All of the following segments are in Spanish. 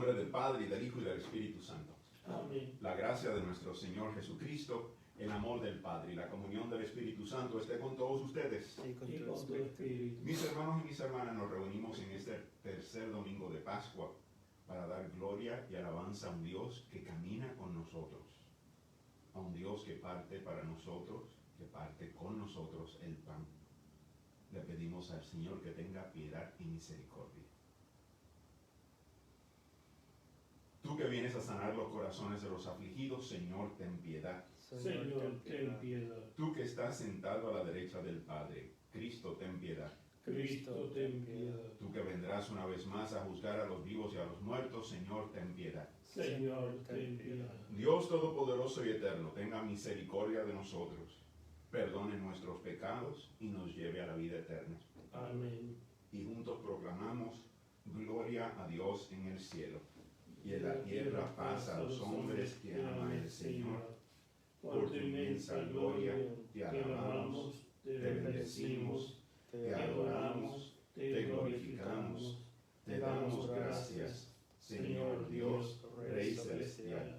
nombre del Padre, y del Hijo, y del Espíritu Santo. Amén. La gracia de nuestro Señor Jesucristo, el amor del Padre y la comunión del Espíritu Santo esté con todos ustedes. Y con tu espíritu. Mis hermanos y mis hermanas, nos reunimos en este tercer domingo de Pascua para dar gloria y alabanza a un Dios que camina con nosotros, a un Dios que parte para nosotros, que parte con nosotros el pan. Le pedimos al Señor que tenga piedad y misericordia. Tú que vienes a sanar los corazones de los afligidos, Señor, ten piedad. Señor, ten piedad. Tú que estás sentado a la derecha del Padre, Cristo, ten piedad. Cristo, ten piedad. Tú que vendrás una vez más a juzgar a los vivos y a los muertos, Señor, ten piedad. Señor, ten piedad. Dios Todopoderoso y Eterno, tenga misericordia de nosotros, perdone nuestros pecados y nos lleve a la vida eterna. Amén. Y juntos proclamamos, gloria a Dios en el cielo, y en la tierra paz a los hombres que aman al Señor. Por tu inmensa gloria te alabamos, te bendecimos, te adoramos, te glorificamos, te damos gracias, Señor Dios, Rey Celestial,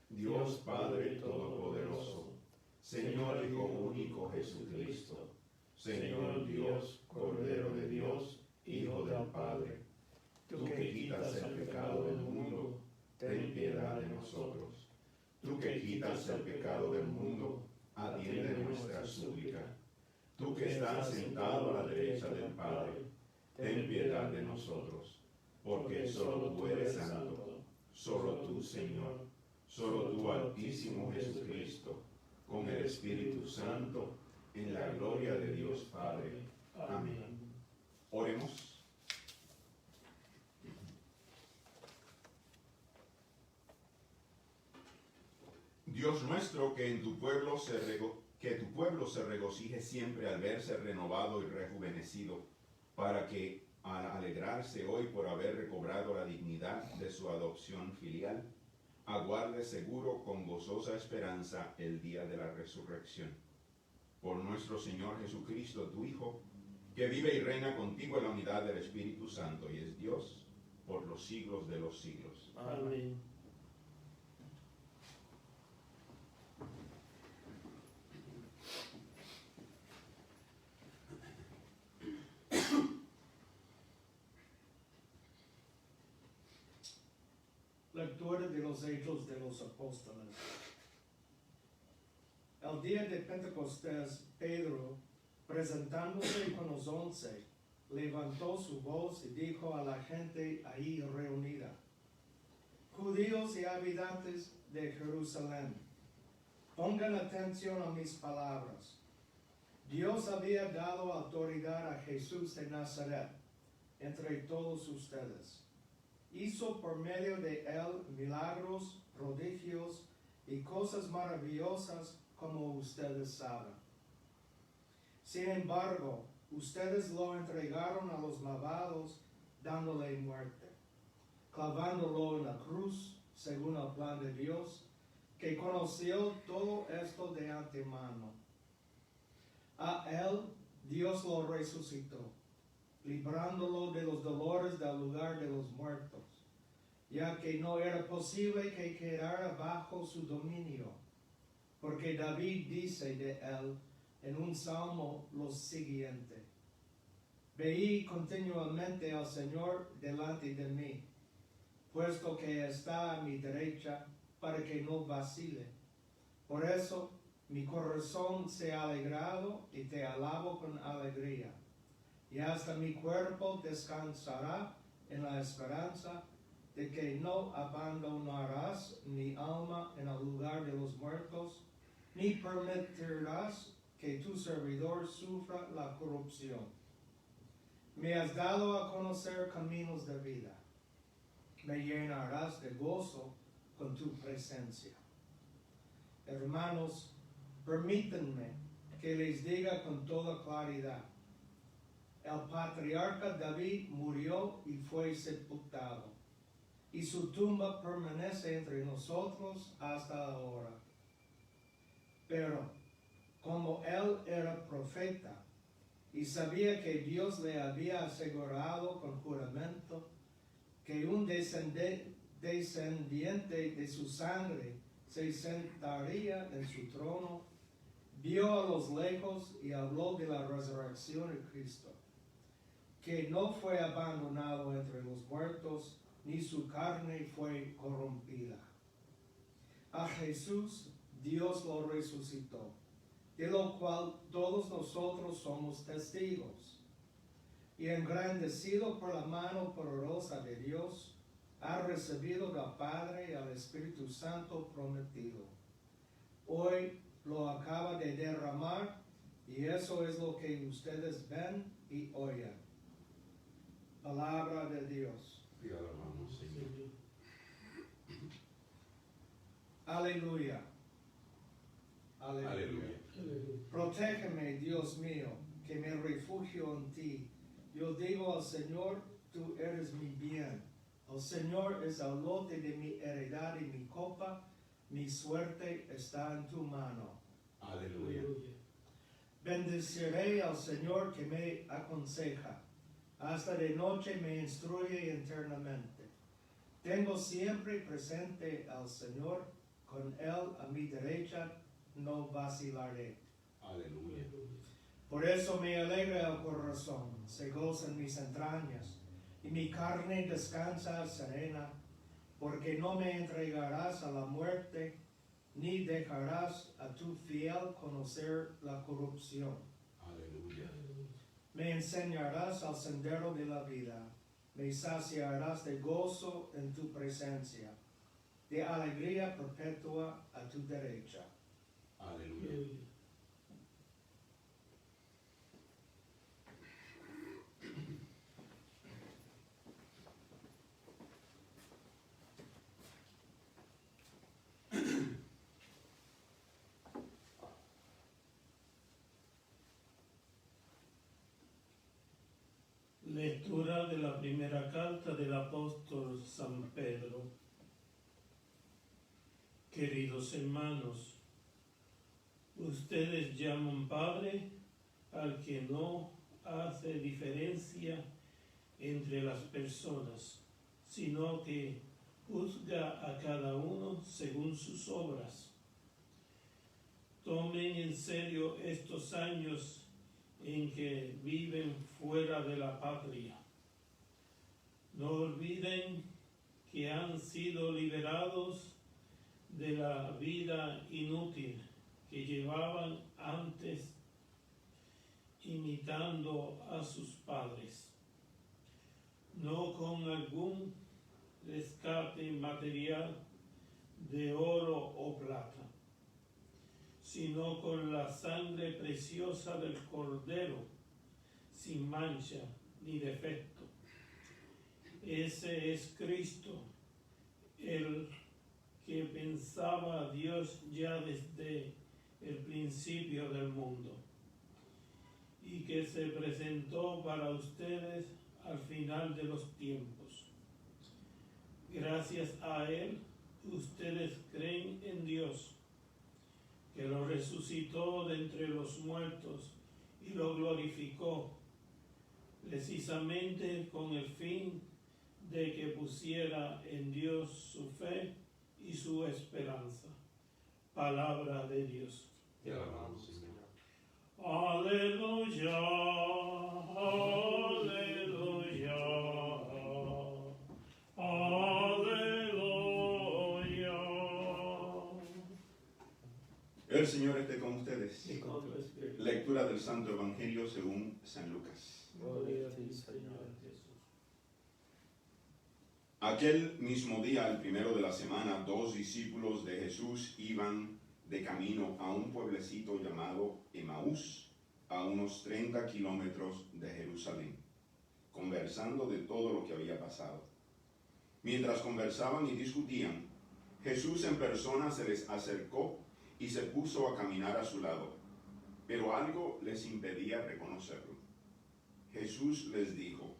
Dios Padre Todopoderoso, Señor Hijo único Jesucristo, Señor Dios, Cordero de Dios, Hijo del Padre. Tú que quitas el pecado del mundo, ten piedad de nosotros. Tú que quitas el pecado del mundo, atiende nuestra súplica. Tú que estás sentado a la derecha del Padre, ten piedad de nosotros. Porque solo tú eres santo, solo tú, Señor, solo tú, Altísimo Jesucristo, con el Espíritu Santo, en la gloria de Dios Padre. Amén. Oremos. Dios nuestro, que tu pueblo se regocije siempre al verse renovado y rejuvenecido, para que, al alegrarse hoy por haber recobrado la dignidad de su adopción filial, aguarde seguro con gozosa esperanza el día de la resurrección. Por nuestro Señor Jesucristo, tu Hijo, que vive y reina contigo en la unidad del Espíritu Santo y es Dios por los siglos de los siglos. Amén. Lectura de los Hechos de los Apóstoles. El día de Pentecostés, Pedro, presentándose con los 11, levantó su voz y dijo a la gente ahí reunida: Judíos y habitantes de Jerusalén, pongan atención a mis palabras. Dios había dado autoridad a Jesús de Nazaret entre todos ustedes. Hizo por medio de él milagros, prodigios y cosas maravillosas, como ustedes saben. Sin embargo, ustedes lo entregaron a los malvados, dándole muerte, clavándolo en la cruz, según el plan de Dios, que conoció todo esto de antemano. A él Dios lo resucitó, librándolo de los dolores del lugar de los muertos, ya que no era posible que quedara bajo su dominio, porque David dice de él en un salmo lo siguiente: Veí continuamente al Señor delante de mí, puesto que está a mi derecha, para que no vacile. Por eso mi corazón se ha alegrado y te alabo con alegría. Y hasta mi cuerpo descansará en la esperanza de que no abandonarás mi alma en el lugar de los muertos, ni permitirás que tu servidor sufra la corrupción. Me has dado a conocer caminos de vida. Me llenarás de gozo con tu presencia. Hermanos, permítanme que les diga con toda claridad: el patriarca David murió y fue sepultado, y su tumba permanece entre nosotros hasta ahora. Pero, como él era profeta, y sabía que Dios le había asegurado con juramento que un descendiente descendiente de su sangre, se sentaría en su trono, vio a los lejos y habló de la resurrección de Cristo, que no fue abandonado entre los muertos, ni su carne fue corrompida. A Jesús Dios lo resucitó, de lo cual todos nosotros somos testigos. Y engrandecido por la mano poderosa de Dios, ha recibido del Padre y al Espíritu Santo prometido. Hoy lo acaba de derramar, y eso es lo que ustedes ven y oyen. Palabra de Dios. Te alabamos, Señor. Aleluya. Aleluya. Aleluya. Protégeme, Dios mío, que me refugio en ti. Yo digo al Señor, tú eres mi bien. El Señor es el lote de mi heredad y mi copa. Mi suerte está en tu mano. Aleluya. Bendeciré al Señor que me aconseja. Hasta de noche me instruye internamente. Tengo siempre presente al Señor. Con Él a mi derecha no vacilaré. Aleluya. Por eso me alegra el corazón, se gozan mis entrañas, y mi carne descansa serena, porque no me entregarás a la muerte, ni dejarás a tu fiel conocer la corrupción. Aleluya. Me enseñarás al sendero de la vida, me saciarás de gozo en tu presencia, de alegría perpetua a tu derecha. Aleluya. Lectura de la primera carta del apóstol San Pedro. Queridos hermanos, ustedes llaman Padre al que no hace diferencia entre las personas, sino que juzga a cada uno según sus obras. Tomen en serio estos años en que viven fuera de la patria. No olviden que han sido liberados de la vida inútil que llevaban antes, imitando a sus padres, no con algún rescate material de oro o plata, sino con la sangre preciosa del Cordero, sin mancha ni defecto. Ese es Cristo, el que pensaba Dios ya desde el principio del mundo, y que se presentó para ustedes al final de los tiempos. Gracias a Él, ustedes creen en Dios, que lo resucitó de entre los muertos y lo glorificó, precisamente con el fin de que pusiera en Dios su fe y su esperanza. Palabra de Dios. Te alabamos, Señor. Aleluya, aleluya, aleluya. El Señor esté con ustedes. Y con tu espíritu. Lectura del Santo Evangelio según San Lucas. Gloria a ti, Señor Jesús. Aquel mismo día, el primero de la semana, 2 discípulos de Jesús iban de camino a un pueblecito llamado Emaús, a unos 30 kilómetros de Jerusalén, conversando de todo lo que había pasado. Mientras conversaban y discutían, Jesús en persona se les acercó y se puso a caminar a su lado, pero algo les impedía reconocerlo. Jesús les dijo: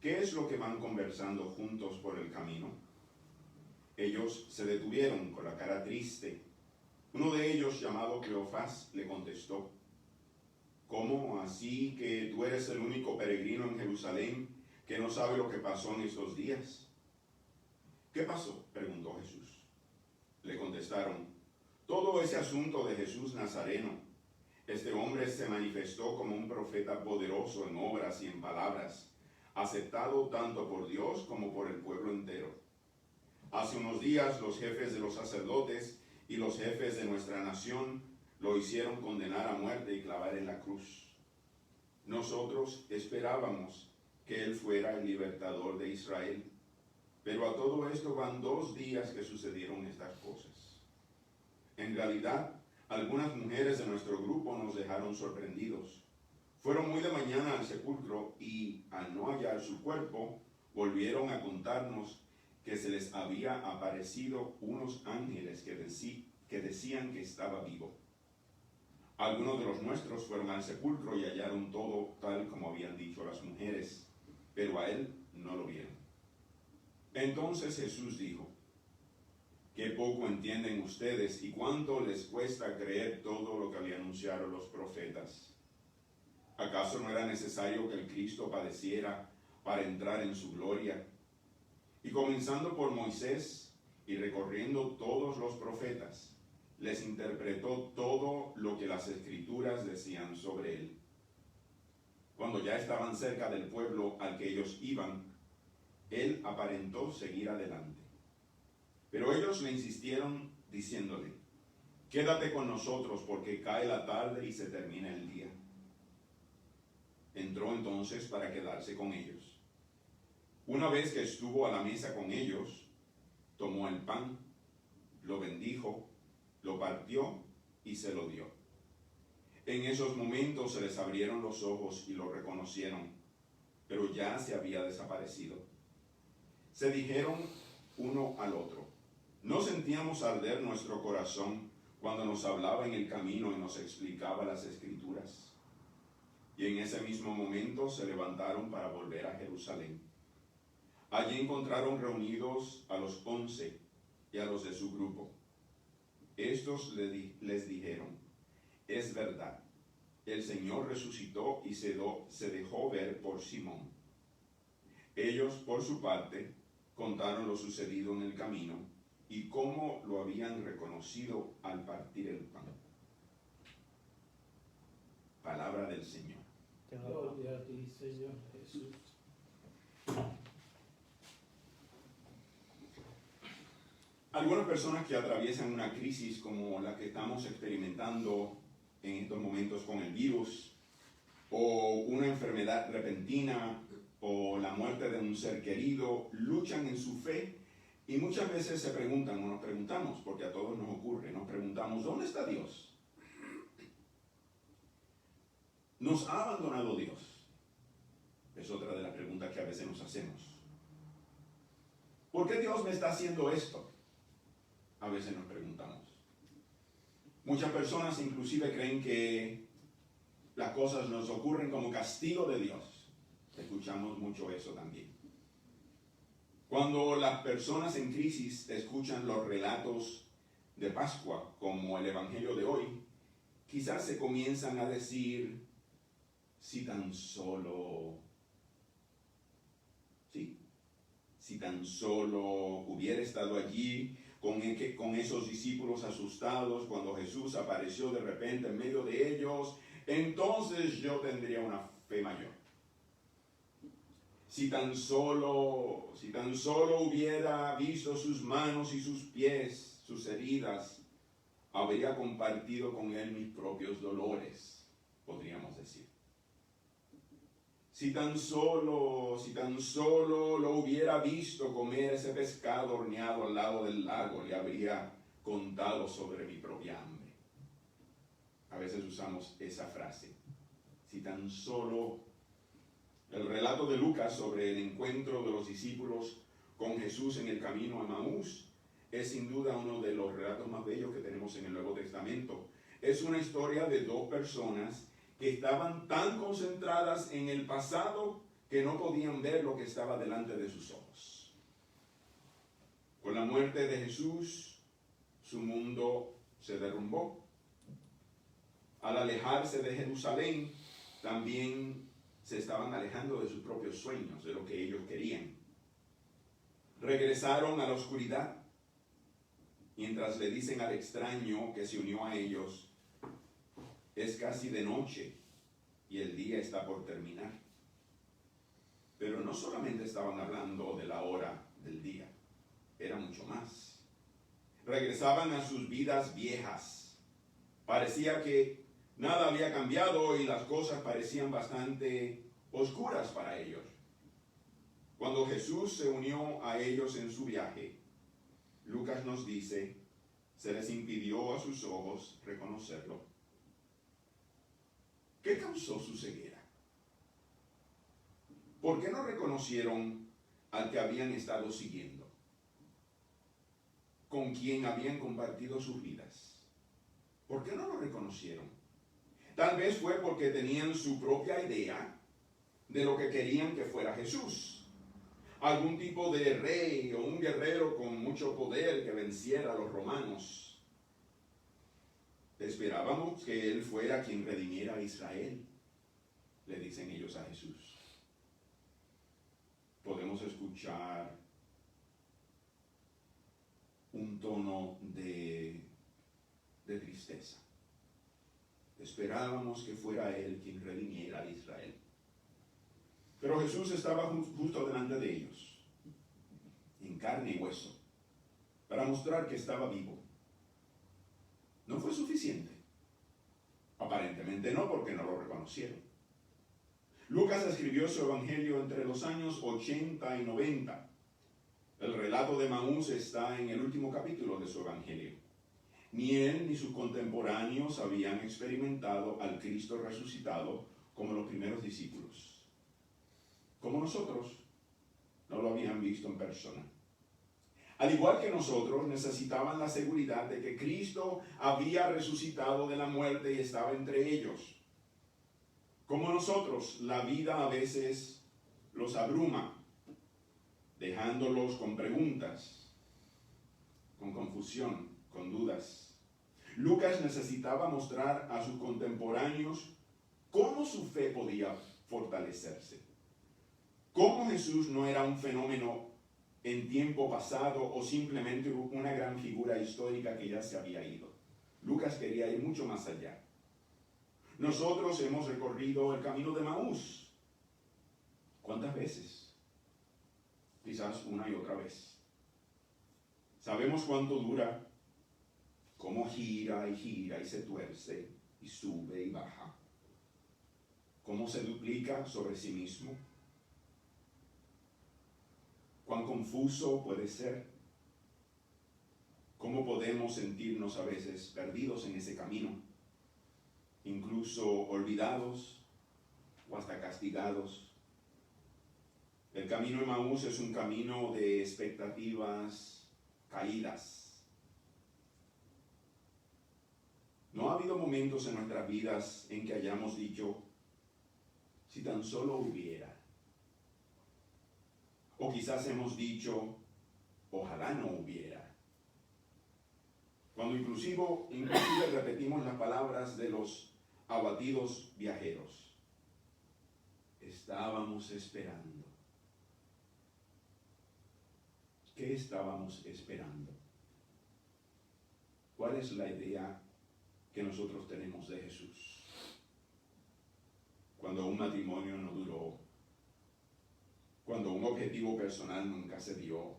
¿qué es lo que van conversando juntos por el camino? Ellos se detuvieron con la cara triste. Uno de ellos, llamado Cleofás, le contestó: ¿cómo así que tú eres el único peregrino en Jerusalén que no sabe lo que pasó en estos días? ¿Qué pasó?, preguntó Jesús. Le contestaron: todo ese asunto de Jesús Nazareno. Este hombre se manifestó como un profeta poderoso en obras y en palabras, aceptado tanto por Dios como por el pueblo entero. Hace unos días los jefes de los sacerdotes y los jefes de nuestra nación lo hicieron condenar a muerte y clavar en la cruz. Nosotros esperábamos que él fuera el libertador de Israel, pero a todo esto van 2 días que sucedieron estas cosas. En realidad, algunas mujeres de nuestro grupo nos dejaron sorprendidos. Fueron muy de mañana al sepulcro y, al no hallar su cuerpo, volvieron a contarnos que se les había aparecido unos ángeles que decían que estaba vivo. Algunos de los nuestros fueron al sepulcro y hallaron todo tal como habían dicho las mujeres, pero a él no lo vieron. Entonces Jesús dijo: qué poco entienden ustedes y cuánto les cuesta creer todo lo que le anunciaron los profetas. ¿Acaso no era necesario que el Cristo padeciera para entrar en su gloria? Y comenzando por Moisés y recorriendo todos los profetas, les interpretó todo lo que las Escrituras decían sobre él. Cuando ya estaban cerca del pueblo al que ellos iban, él aparentó seguir adelante. Pero ellos le insistieron diciéndole: quédate con nosotros porque cae la tarde y se termina el día. Entró entonces para quedarse con ellos. Una vez que estuvo a la mesa con ellos, tomó el pan, lo bendijo, lo partió y se lo dio. En esos momentos se les abrieron los ojos y lo reconocieron, pero ya se había desaparecido. Se dijeron uno al otro: ¿no sentíamos arder nuestro corazón cuando nos hablaba en el camino y nos explicaba las Escrituras? Y en ese mismo momento se levantaron para volver a Jerusalén. Allí encontraron reunidos a los 11 y a los de su grupo. Estos les dijeron: es verdad, el Señor resucitó y se dejó ver por Simón. Ellos, por su parte, contaron lo sucedido en el camino y cómo lo habían reconocido al partir el pan. Palabra del Señor. Gloria a ti, Señor Jesús. Algunas personas que atraviesan una crisis como la que estamos experimentando en estos momentos con el virus, o una enfermedad repentina, o la muerte de un ser querido, luchan en su fe y muchas veces se preguntan, o nos preguntamos, porque a todos nos ocurre, nos preguntamos: ¿dónde está Dios? ¿Nos ha abandonado Dios? Es otra de las preguntas que a veces nos hacemos. ¿Por qué Dios me está haciendo esto? A veces nos preguntamos. Muchas personas inclusive creen que las cosas nos ocurren como castigo de Dios. Escuchamos mucho eso también. Cuando las personas en crisis escuchan los relatos de Pascua, como el Evangelio de hoy, quizás se comienzan a decir: si tan solo hubiera estado allí con esos discípulos asustados cuando Jesús apareció de repente en medio de ellos, entonces yo tendría una fe mayor. Si tan solo hubiera visto sus manos y sus pies, sus heridas, habría compartido con él mis propios dolores, podríamos decir. Si tan solo lo hubiera visto comer ese pescado horneado al lado del lago, le habría contado sobre mi propia hambre. A veces usamos esa frase. Si tan solo. El relato de Lucas sobre el encuentro de los discípulos con Jesús en el camino a Emaús es sin duda uno de los relatos más bellos que tenemos en el Nuevo Testamento. Es una historia de 2 personas que estaban tan concentradas en el pasado que no podían ver lo que estaba delante de sus ojos. Con la muerte de Jesús, su mundo se derrumbó. Al alejarse de Jerusalén, también se estaban alejando de sus propios sueños, de lo que ellos querían. regresaron a la oscuridad, mientras le dicen al extraño que se unió a ellos, es casi de noche y el día está por terminar. Pero no solamente estaban hablando de la hora del día, era mucho más. Regresaban a sus vidas viejas. Parecía que nada había cambiado y las cosas parecían bastante oscuras para ellos. Cuando Jesús se unió a ellos en su viaje, Lucas nos dice, se les impidió a sus ojos reconocerlo. ¿Qué causó su ceguera? ¿Por qué no reconocieron al que habían estado siguiendo? ¿Con quien habían compartido sus vidas? ¿Por qué no lo reconocieron? Tal vez fue porque tenían su propia idea de lo que querían que fuera Jesús. Algún tipo de rey o un guerrero con mucho poder que venciera a los romanos. Esperábamos que él fuera quien redimiera a Israel, le dicen ellos a Jesús. Podemos escuchar un tono de tristeza. Esperábamos que fuera él quien redimiera a Israel. Pero Jesús estaba justo delante de ellos, en carne y hueso, para mostrar que estaba vivo. No fue suficiente. Aparentemente no, porque no lo reconocieron. Lucas escribió su evangelio entre los años 80 y 90. El relato de Maús está en el último capítulo de su evangelio. Ni él ni sus contemporáneos habían experimentado al Cristo resucitado como los primeros discípulos. Como nosotros, no lo habían visto en persona. Al igual que nosotros, necesitaban la seguridad de que Cristo había resucitado de la muerte y estaba entre ellos. Como nosotros, la vida a veces los abruma, dejándolos con preguntas, con confusión, con dudas. Lucas necesitaba mostrar a sus contemporáneos cómo su fe podía fortalecerse. Cómo Jesús no era un fenómeno en tiempo pasado o simplemente una gran figura histórica que ya se había ido. Lucas quería ir mucho más allá. Nosotros hemos recorrido el camino de Maús. ¿Cuántas veces? Quizás una y otra vez. Sabemos cuánto dura, cómo gira y se tuerce y sube y baja. Cómo se duplica sobre sí mismo. Cuán confuso puede ser. Cómo podemos sentirnos a veces perdidos en ese camino, incluso olvidados o hasta castigados. El camino de Maús es un camino de expectativas caídas. ¿No ha habido momentos en nuestras vidas en que hayamos dicho, si tan solo hubiera? O quizás hemos dicho, ojalá no hubiera. Cuando inclusive repetimos las palabras de los abatidos viajeros. Estábamos esperando. ¿Qué estábamos esperando? ¿Cuál es la idea que nosotros tenemos de Jesús? Cuando un matrimonio no duró, cuando un objetivo personal nunca se dio,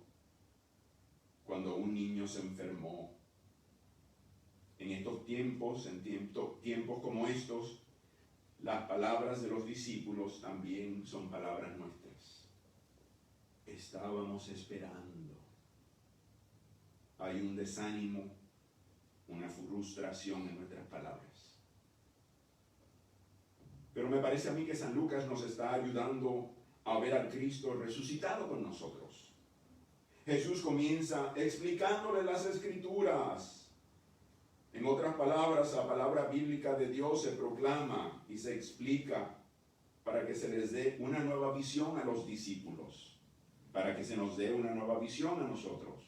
cuando un niño se enfermó. En estos tiempos, tiempos como estos, las palabras de los discípulos también son palabras nuestras. Estábamos esperando. Hay un desánimo, una frustración en nuestras palabras. Pero me parece a mí que San Lucas nos está ayudando a ver al Cristo resucitado con nosotros. Jesús comienza explicándole las Escrituras. En otras palabras, la palabra bíblica de Dios se proclama y se explica para que se les dé una nueva visión a los discípulos, para que se nos dé una nueva visión a nosotros.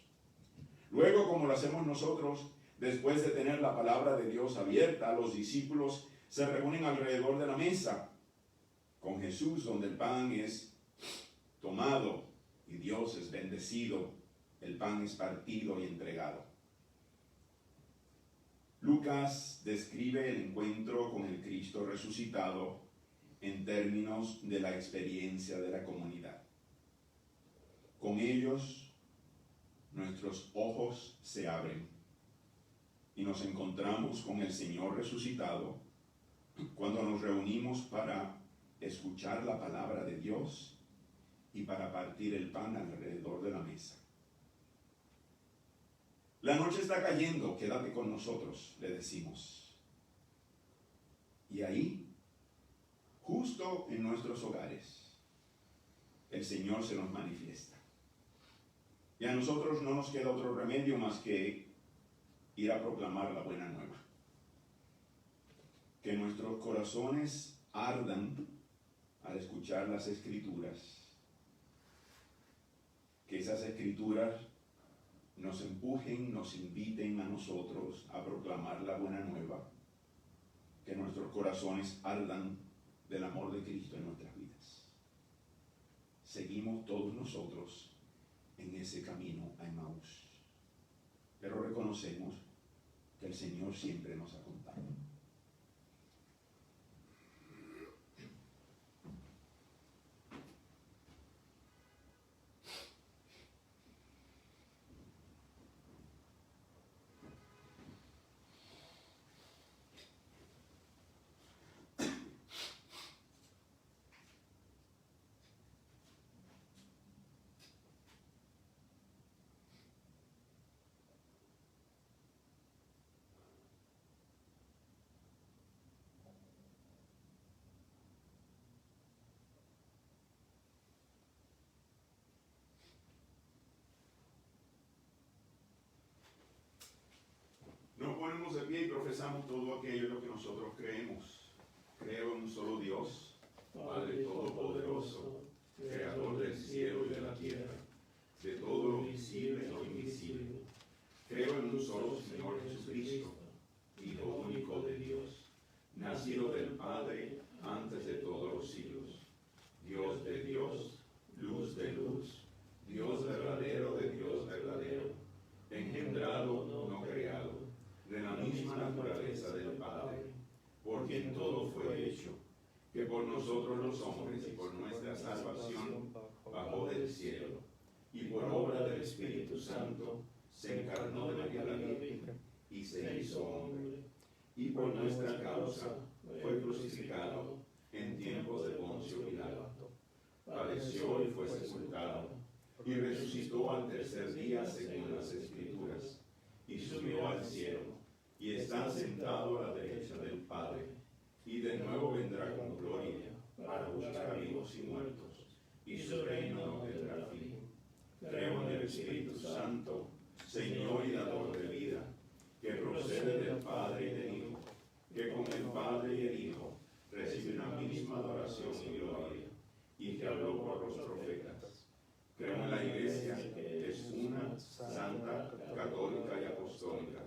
Luego, como lo hacemos nosotros, después de tener la palabra de Dios abierta, los discípulos se reúnen alrededor de la mesa con Jesús, donde el pan es tomado y Dios es bendecido, el pan es partido y entregado. Lucas describe el encuentro con el Cristo resucitado en términos de la experiencia de la comunidad. Con ellos, nuestros ojos se abren y nos encontramos con el Señor resucitado cuando nos reunimos para escuchar la palabra de Dios y para partir el pan alrededor de la mesa. La noche está cayendo, quédate con nosotros, le decimos. Y ahí, justo en nuestros hogares, el Señor se nos manifiesta. Y a nosotros no nos queda otro remedio más que ir a proclamar la buena nueva. Que nuestros corazones ardan al escuchar las Escrituras. Que esas Escrituras nos empujen, nos inviten a nosotros a proclamar la buena nueva. Que nuestros corazones ardan del amor de Cristo en nuestras vidas. Seguimos todos nosotros en ese camino a Emaús. Pero reconocemos que el Señor siempre nos acompaña. Nos ponemos de pie y profesamos todo aquello en lo que nosotros creemos. Creo en un solo Dios, Padre Todopoderoso, Creador del cielo y de la tierra, de todo lo visible y lo invisible. Creo en un solo Señor Jesucristo, Hijo único de Dios, nacido del Padre antes de todos los siglos, Dios de Dios, luz de luz, Dios verdadero de Dios verdadero, engendrado, no creado, de la misma naturaleza del Padre, por quien todo fue hecho, que por nosotros los hombres y por nuestra salvación bajó del cielo, y por obra del Espíritu Santo se encarnó de María la Virgen y se hizo hombre, y por nuestra causa fue crucificado en tiempos de Poncio Pilato, padeció y fue sepultado, y resucitó al tercer día según las Escrituras, y subió al cielo, y está sentado a la derecha del Padre, y de nuevo vendrá con gloria para juzgar vivos y muertos, y su reino no tendrá fin. Creo en el Espíritu Santo, Señor y dador de vida, que procede del Padre y del Hijo, que con el Padre y el Hijo recibe una misma adoración y gloria, y que habló por los profetas. Creo en la Iglesia, que es una, santa, católica y apostólica.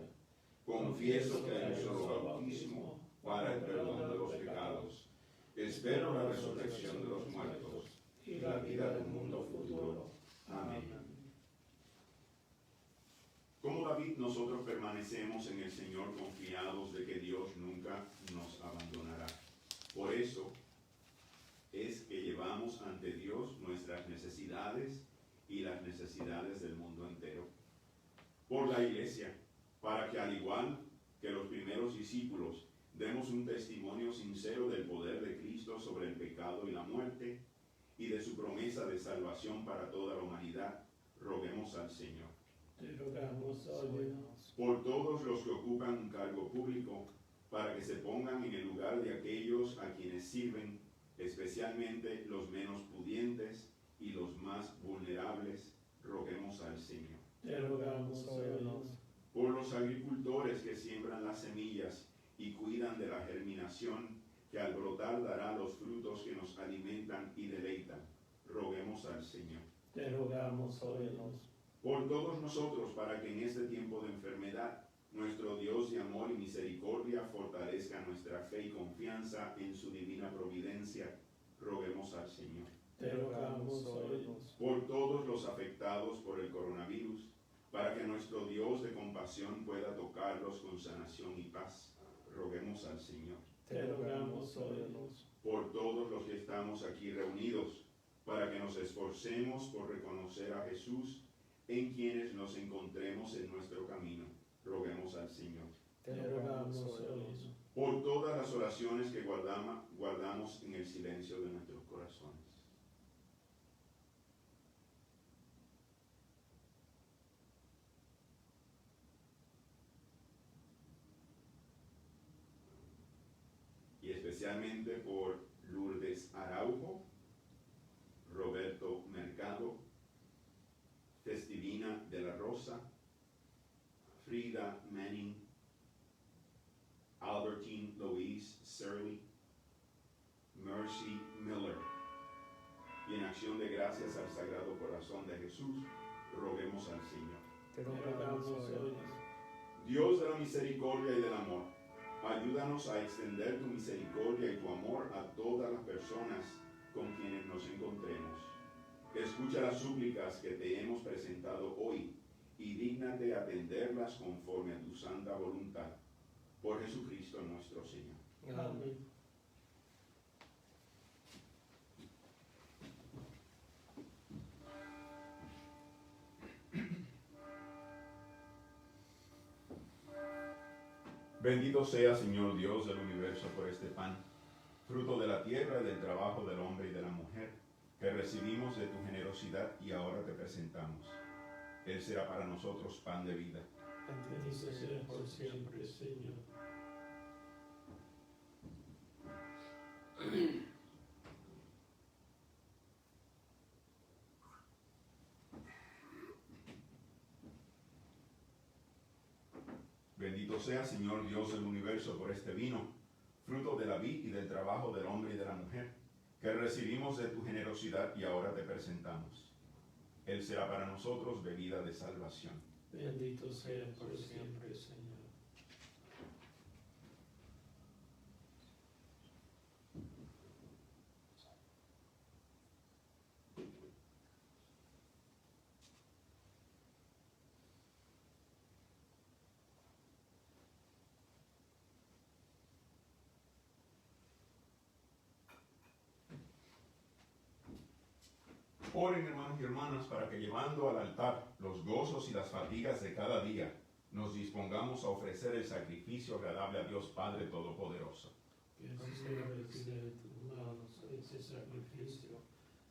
Confieso que hay un solo bautismo para el perdón de los pecados. Espero la resurrección de los muertos y la vida del mundo futuro. Amén. Como David, nosotros permanecemos en el Señor confiados de que Dios nunca nos abandonará. Por eso es que llevamos ante Dios nuestras necesidades y las necesidades del mundo entero. Por la Iglesia, para que al igual que los primeros discípulos demos un testimonio sincero del poder de Cristo sobre el pecado y la muerte y de su promesa de salvación para toda la humanidad, roguemos al Señor. Te rogamos, óyenos. Por todos los que ocupan un cargo público, para que se pongan en el lugar de aquellos a quienes sirven, especialmente los menos pudientes y los más vulnerables, roguemos al Señor. Te rogamos, óyenos. Por los agricultores que siembran las semillas y cuidan de la germinación, que al brotar dará los frutos que nos alimentan y deleitan, roguemos al Señor. Te rogamos, óyenos. Por todos nosotros, para que en este tiempo de enfermedad, nuestro Dios de amor y misericordia fortalezca nuestra fe y confianza en su divina providencia, roguemos al Señor. te rogamos, óyenos. Por todos los afectados por el coronavirus, para que nuestro Dios de compasión pueda tocarlos con sanación y paz, roguemos al Señor. Te rogamos, óyenos. Por todos los que estamos aquí reunidos, para que nos esforcemos por reconocer a Jesús en quienes nos encontremos en nuestro camino, roguemos al Señor. Te rogamos, óyenos. Por todas las oraciones que guardamos en el silencio de nuestros corazones. Y especialmente por Lourdes Araujo, Roberto Mercado, Festivina de la Rosa, Frida Manning, Albertine Louise Surley, Mercy Miller. Y en acción de gracias al Sagrado Corazón de Jesús, roguemos al Señor. Te rogamos, óyenos. Dios de la misericordia y del amor, ayúdanos a extender tu misericordia y tu amor a todas las personas con quienes nos encontremos. Escucha las súplicas que te hemos presentado hoy y dígnate atenderlas conforme a tu santa voluntad. Por Jesucristo nuestro Señor. Amén. Bendito sea, Señor Dios del universo, por este pan, fruto de la tierra y del trabajo del hombre y de la mujer, que recibimos de tu generosidad y ahora te presentamos. Él será para nosotros pan de vida. Bendito sea por siempre, Señor. Bendito sea, Señor Dios del universo, por este vino, fruto de la vid y del trabajo del hombre y de la mujer, que recibimos de tu generosidad y ahora te presentamos. Él será para nosotros bebida de salvación. Bendito sea por siempre, Señor. Oren, hermanos y hermanas, para que llevando al altar los gozos y las fatigas de cada día, nos dispongamos a ofrecer el sacrificio agradable a Dios Padre Todopoderoso. Que sea recibido de tus manos ese sacrificio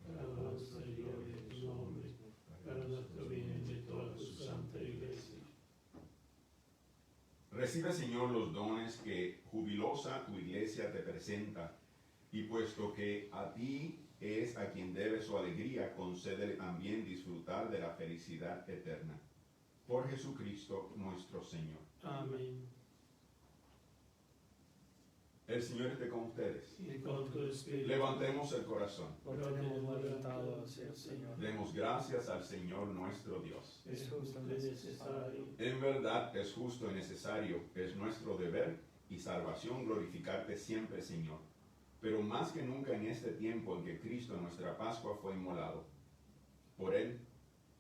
para la alabanza y gloria de tu nombre, para nuestro bien y de toda tu santa iglesia. Recibe, Señor, los dones que jubilosa tu iglesia te presenta, y puesto que a ti es a quien debe su alegría, concédele también disfrutar de la felicidad eterna. Por Jesucristo nuestro Señor. Amén. El Señor esté con ustedes. Y con tu espíritu. Levantemos el corazón. Lo tenemos levantado hacia el Señor. Demos gracias al Señor nuestro Dios. Es justo y necesario. En verdad es justo y necesario, es nuestro deber y salvación glorificarte siempre, Señor. Pero más que nunca en este tiempo en que Cristo, nuestra Pascua, fue inmolado. Por Él,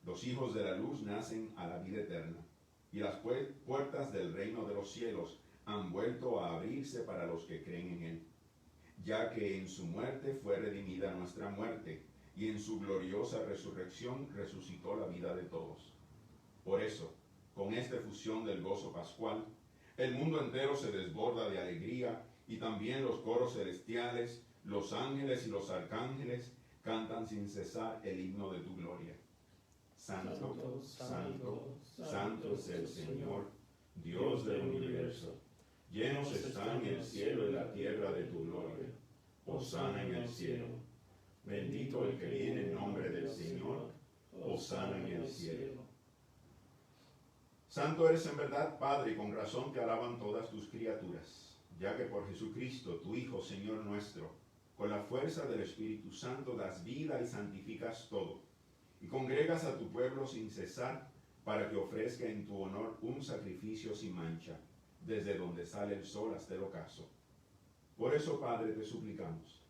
los hijos de la luz nacen a la vida eterna, y las puertas del reino de los cielos han vuelto a abrirse para los que creen en Él, ya que en su muerte fue redimida nuestra muerte, y en su gloriosa resurrección resucitó la vida de todos. Por eso, con esta efusión del gozo pascual, el mundo entero se desborda de alegría, y también los coros celestiales, los ángeles y los arcángeles cantan sin cesar el himno de tu gloria. Santo, santo, santo es el Señor, Dios del universo. Llenos están el cielo y la tierra de tu gloria. Hosana en el cielo. Bendito el que viene en nombre del Señor. Hosana en el cielo. Santo eres en verdad, Padre, y con razón te alaban todas tus criaturas, ya que por Jesucristo, tu Hijo, Señor nuestro, con la fuerza del Espíritu Santo das vida y santificas todo, y congregas a tu pueblo sin cesar, para que ofrezca en tu honor un sacrificio sin mancha, desde donde sale el sol hasta el ocaso. Por eso, Padre, te suplicamos,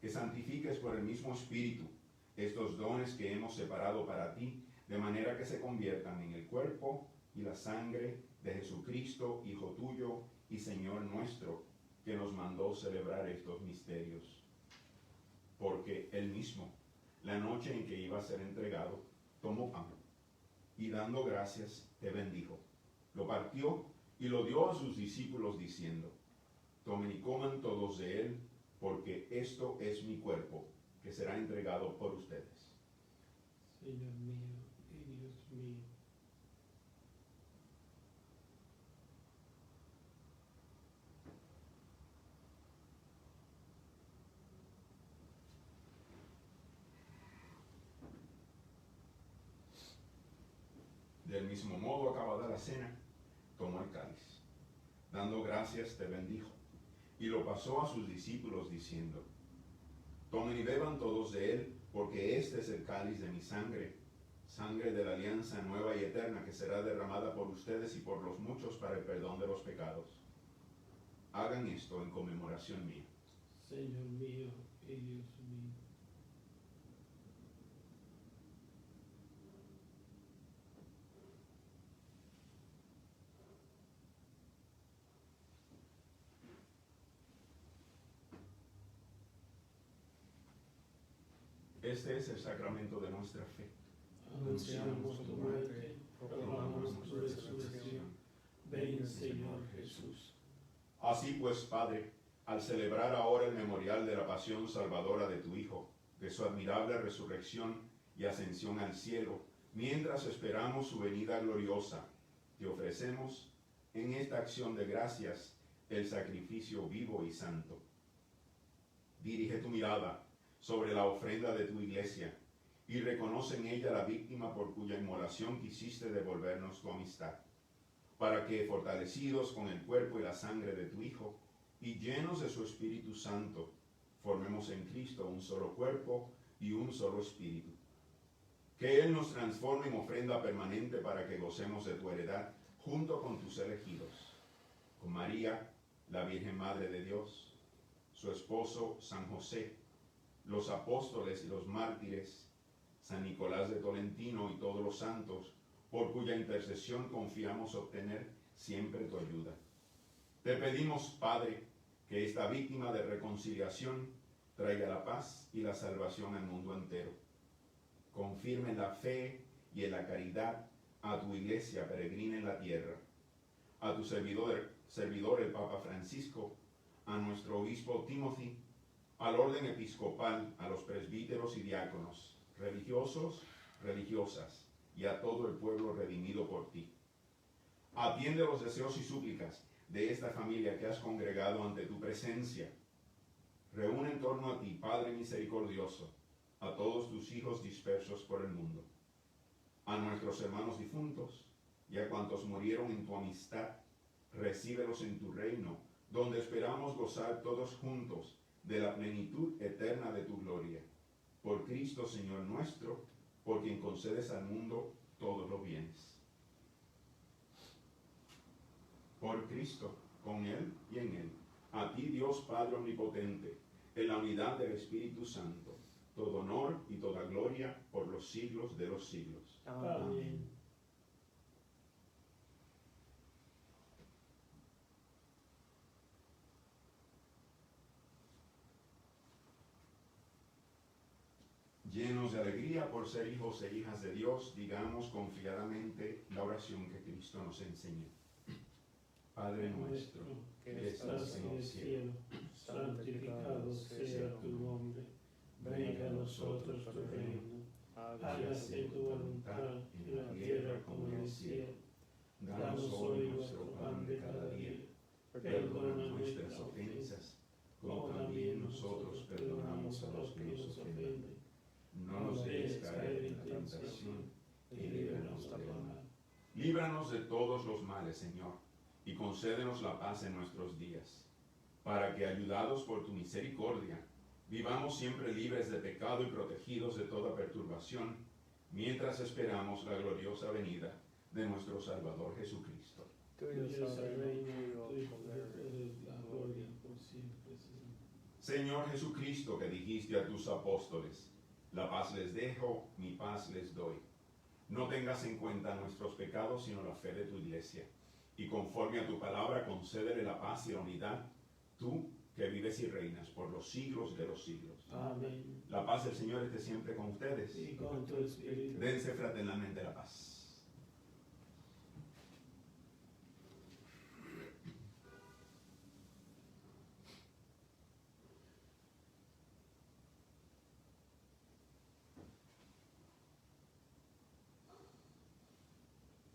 que santifiques por el mismo Espíritu estos dones que hemos separado para ti, de manera que se conviertan en el cuerpo y la sangre de Jesucristo, Hijo tuyo y Señor nuestro, que nos mandó celebrar estos misterios. Porque él mismo, la noche en que iba a ser entregado, tomó pan y dando gracias, te bendijo. Lo partió y lo dio a sus discípulos diciendo: tomen y coman todos de él, porque esto es mi cuerpo, que será entregado por ustedes. Señor mío y Dios mío. Del mismo modo, acabada la cena, tomó el cáliz. Dando gracias, te bendijo, y lo pasó a sus discípulos diciendo: tomen y beban todos de él, porque este es el cáliz de mi sangre, sangre de la alianza nueva y eterna, que será derramada por ustedes y por los muchos para el perdón de los pecados. Hagan esto en conmemoración mía. Señor mío y Dios mío. Este es el sacramento de nuestra fe. Anunciamos tu muerte, proclamamos tu resurrección. Ven, Señor Jesús. Así pues, Padre, al celebrar ahora el memorial de la pasión salvadora de tu Hijo, de su admirable resurrección y ascensión al cielo, mientras esperamos su venida gloriosa, te ofrecemos en esta acción de gracias el sacrificio vivo y santo. Dirige tu mirada sobre la ofrenda de tu iglesia y reconoce en ella la víctima por cuya inmolación quisiste devolvernos tu amistad, para que, fortalecidos con el cuerpo y la sangre de tu Hijo y llenos de su Espíritu Santo, formemos en Cristo un solo cuerpo y un solo espíritu. Que Él nos transforme en ofrenda permanente para que gocemos de tu heredad junto con tus elegidos, con María, la Virgen Madre de Dios, su esposo San José, los apóstoles y los mártires, San Nicolás de Tolentino y todos los santos, por cuya intercesión confiamos obtener siempre tu ayuda. Te pedimos, Padre, que esta víctima de reconciliación traiga la paz y la salvación al mundo entero. Confirme en la fe y en la caridad a tu iglesia peregrina en la tierra, a tu servidor el Papa Francisco, a nuestro obispo Timothy, al orden episcopal, a los presbíteros y diáconos, religiosos, religiosas, y a todo el pueblo redimido por ti. Atiende los deseos y súplicas de esta familia que has congregado ante tu presencia. Reúne en torno a ti, Padre misericordioso, a todos tus hijos dispersos por el mundo, a nuestros hermanos difuntos y a cuantos murieron en tu amistad. Recíbelos en tu reino, donde esperamos gozar todos juntos de la plenitud eterna de tu gloria. Por Cristo, Señor nuestro, por quien concedes al mundo todos los bienes. Por Cristo, con Él y en Él, a ti, Dios Padre omnipotente, en la unidad del Espíritu Santo, todo honor y toda gloria por los siglos de los siglos. Amén. Llenos de alegría por ser hijos e hijas de Dios, digamos confiadamente la oración que Cristo nos enseñó. Padre nuestro, que estás en el cielo, santificado sea tu nombre. Venga a nosotros tu reino. Hágase tu voluntad en la tierra como en el cielo. Danos hoy nuestro pan de cada día. Perdona nuestras ofensas, como también nosotros perdonamos a los que nos ofenden. no nos dejes caer en la tentación, y líbranos del mal. Líbranos de todos los males, Señor, y concédenos la paz en nuestros días, para que, ayudados por tu misericordia, vivamos siempre libres de pecado y protegidos de toda perturbación, mientras esperamos la gloriosa venida de nuestro Salvador Jesucristo. Tuyo es el reino, tuyo es la gloria por siempre, Señor. Señor Jesucristo, que dijiste a tus apóstoles: La paz les dejo, mi paz les doy. No tengas en cuenta nuestros pecados, sino la fe de tu iglesia. Y conforme a tu palabra, concédele la paz y la unidad, tú que vives y reinas por los siglos de los siglos. Amén. La paz del Señor esté siempre con ustedes. Y con tu espíritu. Dense fraternalmente la paz.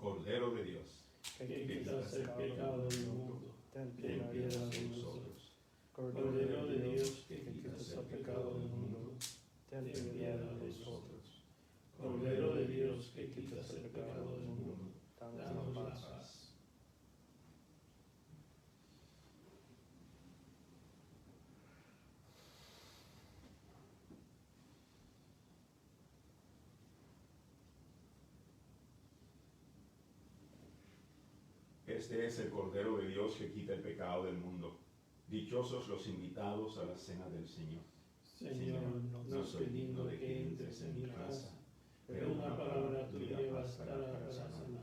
Cordero de Dios, Que quitas el pecado del mundo, ten piedad de nosotros. Cordero de Dios, que quitas el pecado del mundo, ten piedad de nosotros. Cordero de Dios, que quitas el pecado del mundo, danos la paz. este es el Cordero de Dios que quita el pecado del mundo. Dichosos los invitados a la cena del Señor. Señor, no soy digno de que entres en mi casa, pero una palabra tuya bastará para sanarme.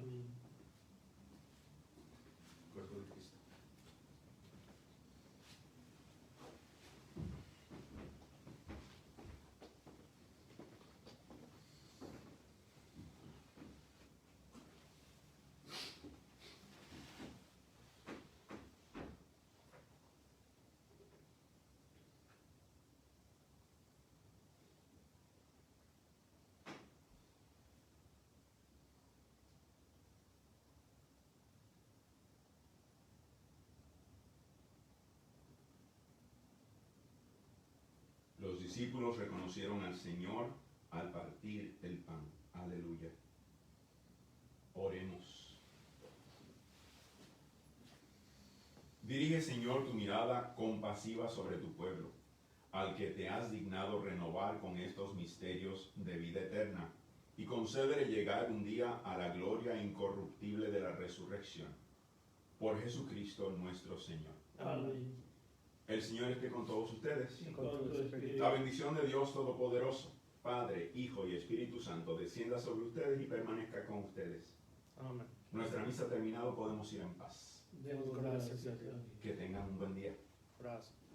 Amén. Cuerpo de Cristo. Los discípulos reconocieron al Señor al partir el pan. Aleluya. Oremos. Dirige, Señor, tu mirada compasiva sobre tu pueblo, al que te has dignado renovar con estos misterios de vida eterna, y concédele llegar un día a la gloria incorruptible de la resurrección. Por Jesucristo nuestro Señor. Amén. El Señor esté con todos ustedes. Y con tu espíritu. La bendición de Dios Todopoderoso, Padre, Hijo y Espíritu Santo, descienda sobre ustedes y permanezca con ustedes. Amén. Nuestra misa terminado, podemos ir en paz. Demos gracias a Dios. Que tengan un buen día. Gracias.